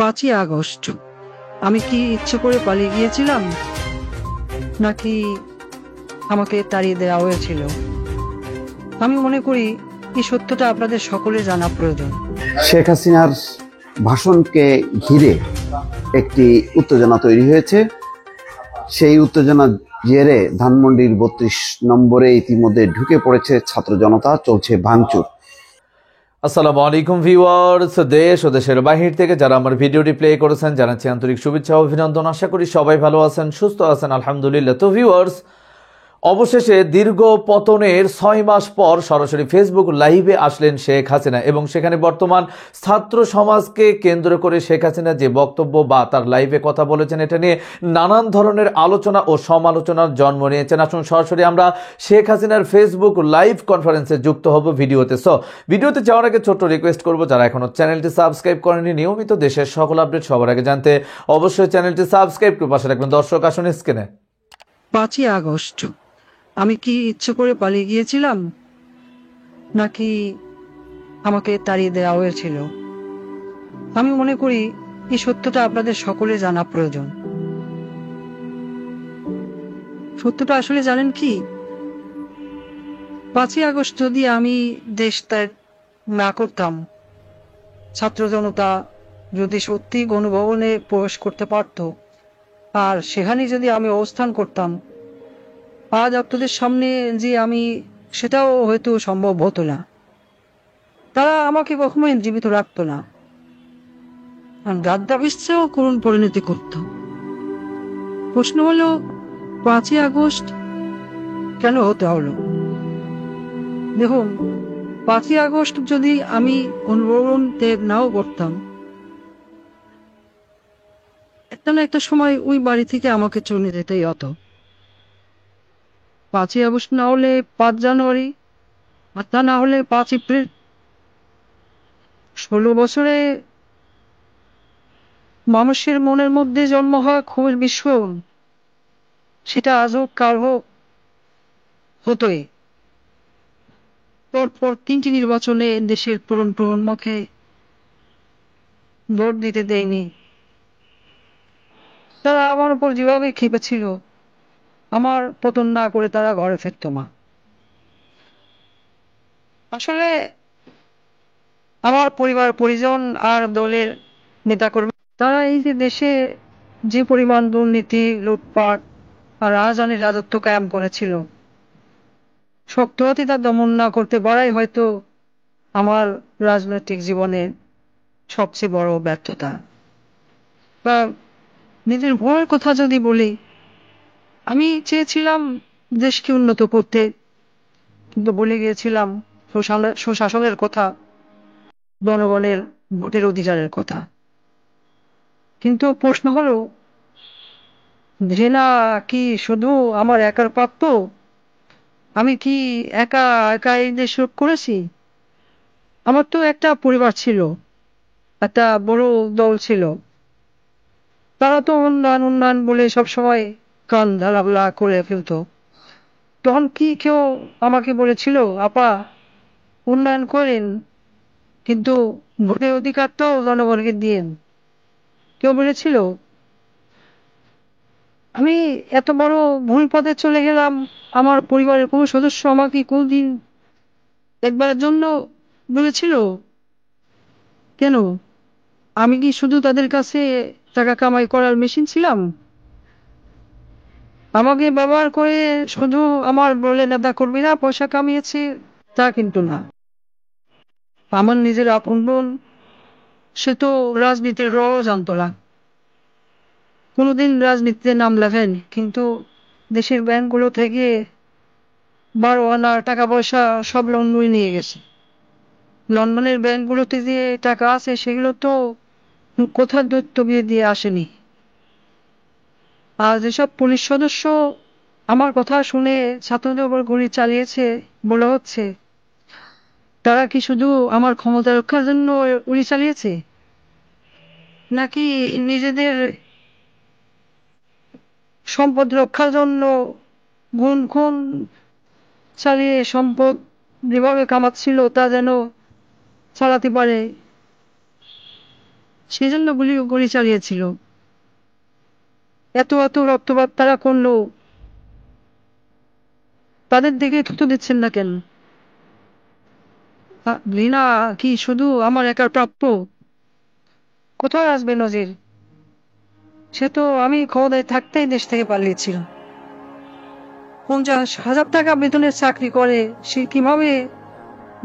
5ই August আমি কি ইচ্ছে করে পালিয়ে গিয়েছিলাম নাকি আমাকে তাড়িয়ে দেওয়া হয়েছিল? আমি মনে করি এই সত্যটা আপনাদের সকলের জানা প্রয়োজন। শেখ হাসিনার ভাষণকে ঘিরে একটি উত্তেজনা তৈরি হয়েছে। সেই উত্তেজনা জেরে ধানমন্ডির 32 নম্বরে ইতিমধ্যে ঢুকে পড়েছে ছাত্র জনতা, চলছে ভাঙচুর। আসসালামু আলাইকুম ভিউয়ার্স, দেশ ও দেশের বাহির থেকে যারা আমার ভিডিওটি প্লে করেছেন জানাচ্ছি আন্তরিক শুভেচ্ছা ও অভিনন্দন। আশা করি সবাই ভালো আছেন, সুস্থ আছেন, আলহামদুলিল্লাহ। তো ভিউয়ার্স, অবশেষে দীর্ঘ পতনের 6 মাস পর সরাসরি ফেসবুক লাইভে আসলেন শেখ হাসিনা এবং সেখানে বর্তমান ছাত্র সমাজকে কেন্দ্র করে শেখ হাসিনা যে বক্তব্য বা তার লাইভে কথা বলেছেন, এটা নিয়ে নানান ধরনের আলোচনা ও সমালোচনার জন্ম নিয়েছেন। আসুন সরাসরি আমরা শেখ হাসিনার ফেসবুক লাইভ কনফারেন্সে যুক্ত হব ভিডিওতে। ভিডিওতে যাওয়ার আগে ছোট্ট রিকোয়েস্ট করব, যারা এখনো চ্যানেলটি সাবস্ক্রাইব করেনি, নিয়মিত দেশের সকল আপডেট সবার আগে জানতে অবশ্যই চ্যানেলটি সাবস্ক্রাইব করে পাশে রাখবেন। দর্শক আসুন স্ক্রিনে। 5ই আগস্ট আমি কি ইচ্ছে করে পালিয়ে গিয়েছিলাম নাকি আমাকে তাড়িয়ে দেওয়া হয়েছিল? আমি মনে করি এই সত্যটা আপনাদের সকলের জানা প্রয়োজন। সত্যটা আসলে জানেন কি? 5ই আগস্ট যদি আমি দেশ ত্যাগ না করতাম, ছাত্র জনতা যদি সত্যি গণভবনে প্রবেশ করতে পারত, আর সেখানে যদি আমি অবস্থান করতাম, আজ আপনাদের সামনে যে আমি, সেটাও হয়তো সম্ভব হতো না। তারা আমাকে কখনোই জীবিত রাখতো না, রাজ্যাভিষেকেও করুণ পরিণতি করত। প্রশ্ন হলো 5ই আগস্ট কেন হতে হলো? দেখুন, 5ই আগস্ট যদি আমি গণভবন ত্যাগ নাও করতাম, একটা না একটা সময় ওই বাড়ি থেকে আমাকে চলে যেতেই হতো। 5ই আগস্ট না হলে 5 জানুয়ারি, আর তা না হলে 5 এপ্রিল। 16 বছরে মানুষের মনের মধ্যে জন্ম হওয়া ক্ষোভের বিস্ফোরণ, সেটা আজও কারো হতোই। পরপর 3টি নির্বাচনে দেশের প্রজন্মকে ভোট দিতে দেয়নি। তারা আমার উপর যেভাবে খেপেছিল, আমার পতন না করে তারা ঘরে ফিরত না। আসলে আমার পরিবার পরিজন আর দলের নেতাকর্মী, তারা এই যে দেশে যে পরিমাণ দুর্নীতি, লুটপাট আর রাজধানীর রাজত্ব কায়েম করেছিল, শক্ত হাতে তা দমন না করতে পারাই হয়তো আমার রাজনৈতিক জীবনের সবচেয়ে বড় ব্যর্থতা। বা নিজের ভয়ের কথা যদি বলি, আমি চেয়েছিলাম দেশকে উন্নত করতে, কিন্তু বলে গিয়েছিলাম সুশাসনের কথা, জনগণের ভোটের অধিকারের কথা। কিন্তু প্রশ্ন হলো, ঘৃণা কি শুধু আমার একার প্রাপ্য? আমি কি একা একা এই দেশ রোধ করেছি? আমার তো একটা পরিবার ছিল, একটা বড় দল ছিল। তারা তো উন্নয়ন উন্নয়ন বলে সবসময় কান ঢালাবলা করে ফেলতো। তখন কি কেউ আমাকে বলেছিল, আপা উন্নয়ন করেন, কিন্তু ভোটের অধিকার তো জনগণকে দিয়েন? কেউ বলেছিল? আমি এত বড় ভুল পথে চলে গেলাম, আমার পরিবারের কোনো সদস্য আমাকে কোনদিন একবারের জন্য বলেছিল? কেন? আমি কি শুধু তাদের কাছে টাকা কামাই করার মেশিন ছিলাম? আমাকে ব্যবহার করে শুধু আমার বলে নেতা কর্মীরা পয়সা কামিয়েছে তা কিন্তু না। আমার নিজের আপন বোন, সে তো রাজনীতির রও জানতো না, কোনোদিন রাজনীতিতে নাম লেখেনি, কিন্তু দেশের ব্যাংকগুলো থেকে 12 আনা টাকা পয়সা সব লন্ডনে নিয়ে গেছে। লন্ডনের ব্যাংকগুলোতে যে টাকা আছে, সেগুলো তো কোথাও দৈত্য বিয়ে দিয়ে আসেনি। আর যেসব পুলিশ সদস্য আমার কথা শুনে ছাত্রদের উপর গুলি চালিয়েছে বলা হচ্ছে, তারা কি শুধু আমার ক্ষমতা রক্ষার জন্য গুলি চালিয়েছে, নাকি নিজেদের সম্পদ রক্ষার জন্য গুণ খুন চালিয়ে সম্পদ যেভাবে কামাচ্ছিল তা যেন চালাতে পারে সেই জন্য গুলি চালিয়েছিল। এত এত রক্তপাত তারা করলো, তাদের দিকে থুতু দিচ্ছেন না কেন? ঘৃণা কি শুধু আমার একার প্রাপ্য? কোথায় আসবে নজির? সে তো আমি ক্ষমতায় থাকতেই দেশ থেকে পালিয়েছিল। 50,000 টাকা বেতনের চাকরি করে সে কিভাবে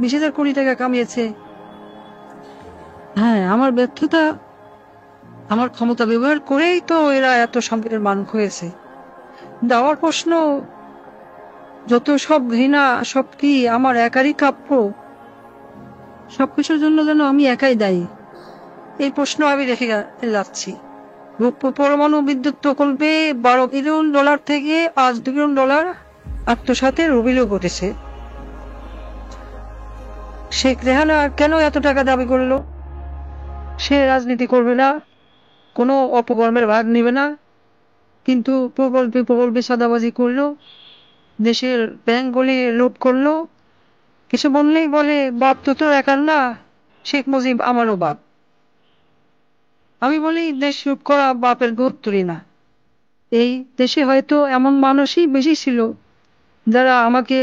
20,000 কোটি টাকা কামিয়েছে? হ্যাঁ, আমার ব্যর্থতা, আমার ক্ষমতা ব্যবহার করেই তো এরা এত সম্পদের মালিক হয়েছে। দেওয়ার প্রশ্ন, যত সব ঘৃণা সব কি আমার একারই প্রাপ্য? সবকিছুর জন্য যেন আমি একাই দায়ী। এই প্রশ্ন আমি রেখে যাচ্ছি। পরমাণু বিদ্যুৎ প্রকল্পে $12 বিলিয়ন থেকে $5 বিলিয়ন আত্মসাতের অভিযোগ ঘটেছে। শেখ রেহানা কেন এত টাকা দাবি করলো? সে রাজনীতি করবে না, কোনো অপকর্মের ভাগ নেবে না, কিন্তু প্রকল্পে সাদাবাজি করলো, দেশের ব্যাংকগুলি লুট করলো। কিছু বললেই বলে বাপ তো তোর একার না, শেখ মুজিব আমারও বাপ। আমি বলি দেশ লুট করা বাপের গোত্তরি না। এই দেশে হয়তো এমন মানুষই বেশি ছিল যারা আমাকে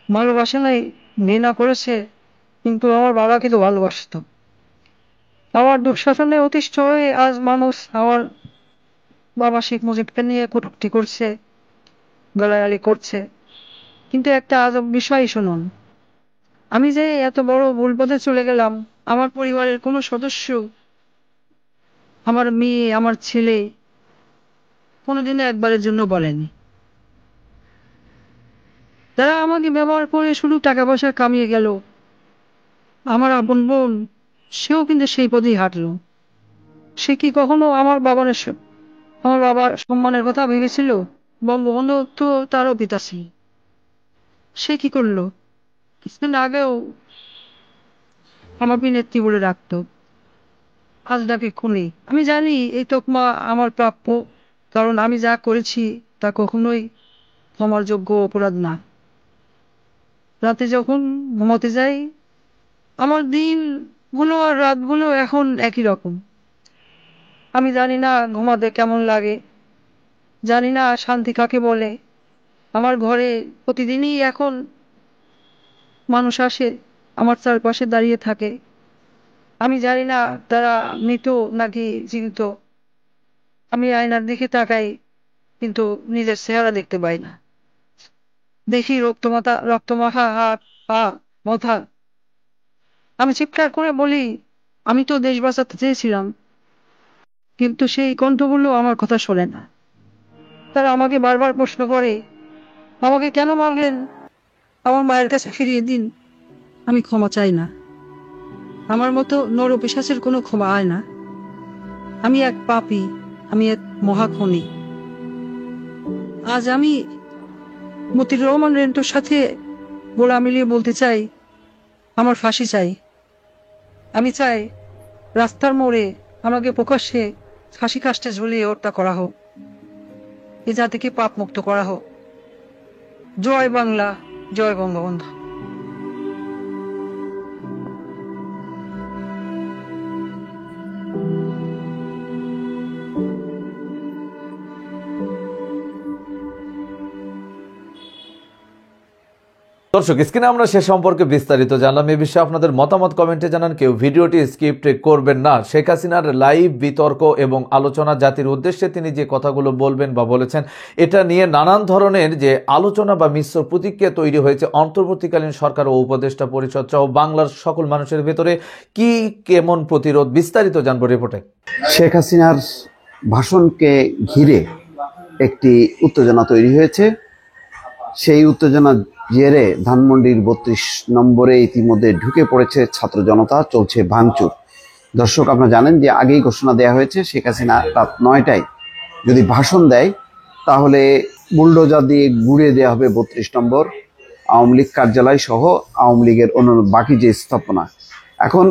ভালোবাসে নাই, ঘৃণা করেছে, কিন্তু আমার বাবাকে তো ভালোবাসত। আমার দুঃশাসনে অতিষ্ঠ হয়ে আজ মানুষ আমার বাবা শেখ মুজিবকে নিয়ে কটূক্তি করছে, গালাগালি করছে। কিন্তু একটা আজব বিষয় শুনুন, আমি যে এত বড় ভুল পথে চলে গেলাম, আমার পরিবারের কোনো সদস্য, আমার মেয়ে, আমার ছেলে কোনোদিনও একবারের জন্য বলেনি। তারা আমাকে ব্যবহার করে শুধু টাকা পয়সা কামিয়ে গেল। আমার আপন বোন, সেও কিন্তু সেই পথেই হাঁটলো। সে কি কখনো আমার বাবার সম্মানের কথা ভেবেছিল? বঙ্গবন্ধু তো তারও পিতা ছিল। সে কি করলো? কিছুদিন আগেও আমাকে নেত্রী বলে রাখতো, আজ ডাকে খুনি। আমি জানি এই তকমা আমার প্রাপ্য, কারণ আমি যা করেছি তা কখনোই ক্ষমার যোগ্য অপরাধ না। রাতে যখন ঘুমাতে যাই, আমার দিনগুলো আর রাতগুলো এখন একই রকম। আমি জানি না ঘুমাতে কেমন লাগে, জানি না শান্তি কাকে বলে। আমার ঘরে প্রতিদিনই এখন মানুষ আসে, আমার চারপাশে দাঁড়িয়ে থাকে। আমি জানি না তারা মৃত নাকি জীবিত। আমি আয়নার দিকে তাকাই, কিন্তু নিজের চেহারা দেখতে পাই না। দেখি রক্তমাখা হাত, পা, মাথা। আমি চিৎকার করে বলি, আমি তো দেশ বাঁচাতে চেয়েছিলাম, কিন্তু সেই কণ্ঠগুলো আমার কথা শোনে না। তারা আমাকে বারবার প্রশ্ন করে, আমাকে কেন মারলেন? আমার মায়ের কাছে ফিরিয়ে দিন। আমি ক্ষমা চাই না। আমার মতো নরপিশাচের কোনো ক্ষমা হয় না। আমি এক পাপী, আমি এক মহাখনি। আজ আমি মতিউর রহমান রেন্টোর সাথে গোলা মিলিয়ে বলতে চাই, আমার ফাঁসি চাই। আমি চাই রাস্তার মোড়ে আমাকে প্রকাশ্যে ফাঁসি কাস্টে ঝুলিয়ে হত্যা করা হোক, এ জাতিকে পাপ মুক্ত করা হোক। জয় বাংলা, জয় বঙ্গবন্ধু। দর্শক, স্ক্রিনে আমরা সে সম্পর্কে বিস্তারিত জানলাম। এ বিষয়ে আপনাদের মতামত কমেন্টে জানান। কেউ ভিডিওটি স্কিপ করবেন না। শেখ হাসিনার লাইভ বিতর্ক এবং আলোচনা, জাতির উদ্দেশ্যে তিনি যে কথাগুলো বলবেন বা বলেছেন, এটা নিয়ে নানান ধরনের যে আলোচনা বা মিশ্র প্রতিক্রিয়া তৈরি হয়েছে অন্তর্বর্তীকালীন সরকার ও উপদেষ্টা পরিষদ সহ বাংলার সকল মানুষের ভেতরে কি কেমন প্রতিরোধ, বিস্তারিত জানবো রিপোর্টে। শেখ হাসিনার ভাষণকে ঘিরে একটি উত্তেজনা তৈরি হয়েছে। সেই উত্তেজনা জেরে ধানমন্ডির 32 নম্বরে ইতিমধ্যে ঢুকে পড়েছে ছাত্র জনতা, চলছে ভাঙচুর। দর্শক, আপনারা জানেন যে আগেই ঘোষণা দেওয়া হয়েছে শেখ হাসিনা রাত 9টায় যদি ভাষণ দেয় তাহলে বুলডোজার দিয়ে গুড়িয়ে দেওয়া হবে 32 নম্বর আওয়ামী লীগ কার্যালয় সহ আওয়ামী লীগের অন্যান্য বাকি যে স্থাপনা। এখন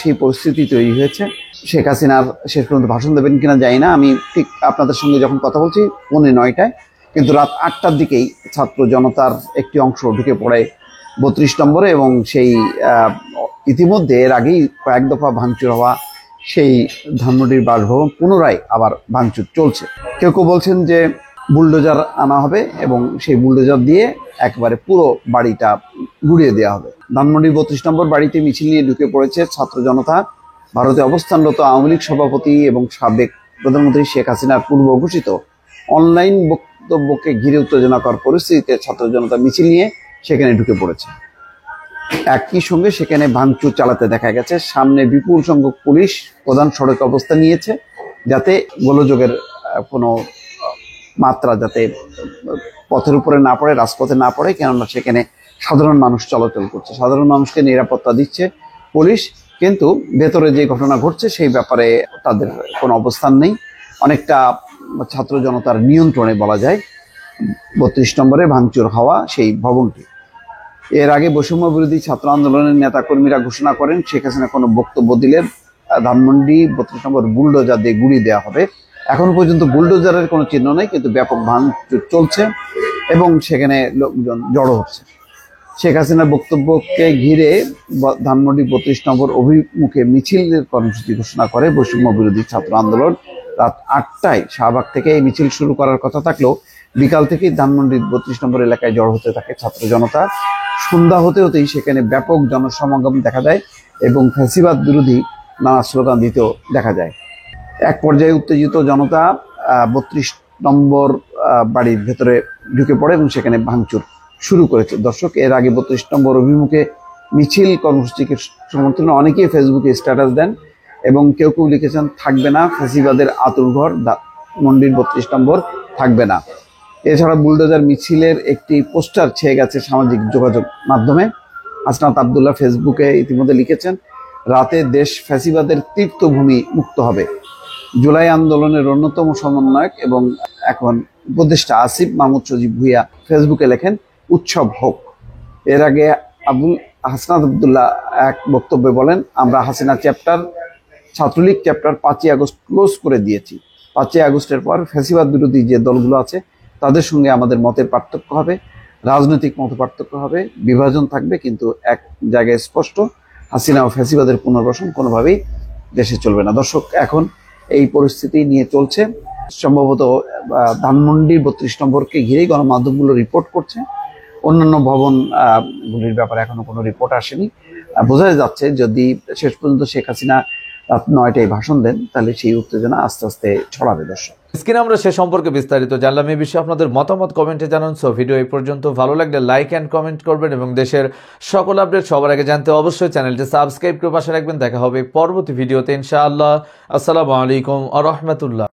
সেই পরিস্থিতি তৈরি হয়েছে। শেখ হাসিনার শেষ পর্যন্ত ভাষণ দেবেন কিনা জানি না। আমি ঠিক আপনাদের সঙ্গে যখন কথা বলছি 9:15, কিন্তু রাত 8টার দিকেই ছাত্র জনতার একটি অংশ ঢুকে পড়ে 32 নম্বরে এবং সেই ইতিমধ্যে এর আগেই কয়েক দফা ভাঙচুর হওয়া সেই ধানমন্ডির বাসভবন পুনরায় আবার ভাঙচুর চলছে। কেউ কেউ বলছেন যে বুলডোজার আনা হবে এবং সেই বুলডোজার দিয়ে একেবারে পুরো বাড়িটা গুড়িয়ে দেওয়া হবে। ধানমন্ডির 32 নম্বর বাড়িতে মিছিল নিয়ে ঢুকে পড়েছে ছাত্র জনতা। ভারতে অবস্থানরত আওয়ামী লীগ সভাপতি এবং সাবেক প্রধানমন্ত্রী শেখ হাসিনার পূর্ব ঘোষিত অনলাইন বক্তব্যকে ঘিরে উত্তেজনাকর পরিস্থিতিতে ছাত্র জনতা মিছিল নিয়ে সেখানে ঢুকে পড়েছে। একই সঙ্গে সেখানে ভাঙচুর চালাতে দেখা গেছে। সামনে বিপুল সংখ্যক পুলিশ প্রধান সড়কে অবস্থান নিয়েছে, যাতে গোলযোগের কোনো মাত্রা যাতে পথের উপরে না পড়ে, রাজপথে না পড়ে, কেননা সেখানে সাধারণ মানুষ চলাচল করছে, সাধারণ মানুষকে নিরাপত্তা দিচ্ছে পুলিশ। কিন্তু ভেতরে যে ঘটনা ঘটছে সেই ব্যাপারে তাদের কোনো অবস্থান নেই। অনেকটা ছাত্র জনতার নিয়ন্ত্রণে বলা যায় 32 নম্বরে ভাঙচুর হওয়া সেই ভবনটি। এর আগে বৈষম্য বিরোধী ছাত্র আন্দোলনের নেতাকর্মীরা ঘোষণা করেন শেখ হাসিনা কোনো বক্তব্য দিলে ধানমন্ডি 32 নম্বর বুলডোজার দিয়ে গুড়িয়ে দেওয়া হবে। এখন পর্যন্ত বুলডোজারের কোনো চিহ্ন নেই, কিন্তু ব্যাপক ভাঙচুর চলছে এবং সেখানে লোকজন জড়ো হচ্ছে। শেখ হাসিনার বক্তব্যকে ঘিরে ধানমন্ডি 32 নম্বর অভিমুখে মিছিলের কর্মসূচি ঘোষণা করে বৈষম্য বিরোধী ছাত্র আন্দোলন। রাত 8টায় শাহবাগ থেকে এই মিছিল শুরু করার কথা থাকলেও বিকাল থেকেই ধানমন্ডির 32 নম্বর এলাকায় জড়ো হতে থাকে ছাত্র জনতা। সন্ধ্যা হতে হতেই সেখানে ব্যাপক জনসমাগম দেখা যায় এবং ফ্যাসিবাদ বিরোধী নানা স্লোগান দিতেও দেখা যায়। এক পর্যায়ে উত্তেজিত জনতা 32 নম্বর বাড়ির ভেতরে ঢুকে পড়ে এবং সেখানে ভাঙচুর শুরু করেছে। দর্শক, এর আগে 32 নম্বর অভিমুখে মিছিল কর্মসূচিকে সমর্থনে অনেকেই ফেসবুকে স্ট্যাটাস দেন এবং কেউ কেউ লিখেছেন থাকবে না ফ্যাসিবাদের আতুরঘর, ধানমন্ডির 32 নম্বর থাকবে না। এছাড়া বুলডোজার মিছিলের একটি পোস্টার ছেয়ে গেছে সামাজিক যোগাযোগ মাধ্যমে। হাসনাত আবদুল্লাহ ফেসবুকে ইতিমধ্যে লিখেছেন, রাতে দেশ ফ্যাসিবাদের তীর্থভূমি মুক্ত হবে। জুলাই আন্দোলনের অন্যতম সমন্বয়ক এবং এখন উপদেষ্টা আসিফ মাহমুদ সজীব ভুইয়া ফেসবুকে লেখেন, উৎসব হোক। এর আগে হাসনাত আবদুল্লাহ এক বক্তব্যে বলেন, আমরা হাসিনা চ্যাপ্টার, ছাত্রলীগ চ্যাপ্টার 5ই আগস্ট ক্লোজ করে দিয়েছি। 5ই আগস্টের পর ফ্যাসিবাদ বিরোধী যে দলগুলো আছে তাদের সঙ্গে আমাদের মতের পার্থক্য হবে, রাজনৈতিক মত পার্থক্য হবে, বিভাজন থাকবে, কিন্তু এক জায়গায় স্পষ্ট, হাসিনা ও ফ্যাসিবাদের পুনর্বাসন কোনোভাবেই দেশে চলবে না। দর্শক, এখন এই পরিস্থিতি নিয়ে চলছে। সম্ভবত ধানমন্ডির 32 নম্বরকে ঘিরেই গণমাধ্যমগুলো রিপোর্ট করছে। অন্যান্য ভবন গুলির ব্যাপারে এখনো কোনো রিপোর্ট আসেনি। বোঝা যাচ্ছে যদি শেষ পর্যন্ত শেখ হাসিনা রাত 9টায় ভাষণ দেন, তাহলে সেই উত্তেজনা আস্তে আস্তে ছড়াবে। দর্শক, স্ক্রিনে আমরা সে সম্পর্কে বিস্তারিত জানলাম। এই বিষয়ে আপনাদের মতামত কমেন্টে জানান। সো ভিডিও এই পর্যন্ত। ভালো লাগলে লাইক অ্যান্ড কমেন্ট করবেন এবং দেশের সকল আপডেট সবার আগে জানতে অবশ্যই চ্যানেলটি সাবস্ক্রাইব করে পাশে রাখবেন। দেখা হবে পরবর্তী ভিডিওতে ইনশাআল্লাহ। আসসালামু আলাইকুম ওয়া রাহমাতুল্লাহ।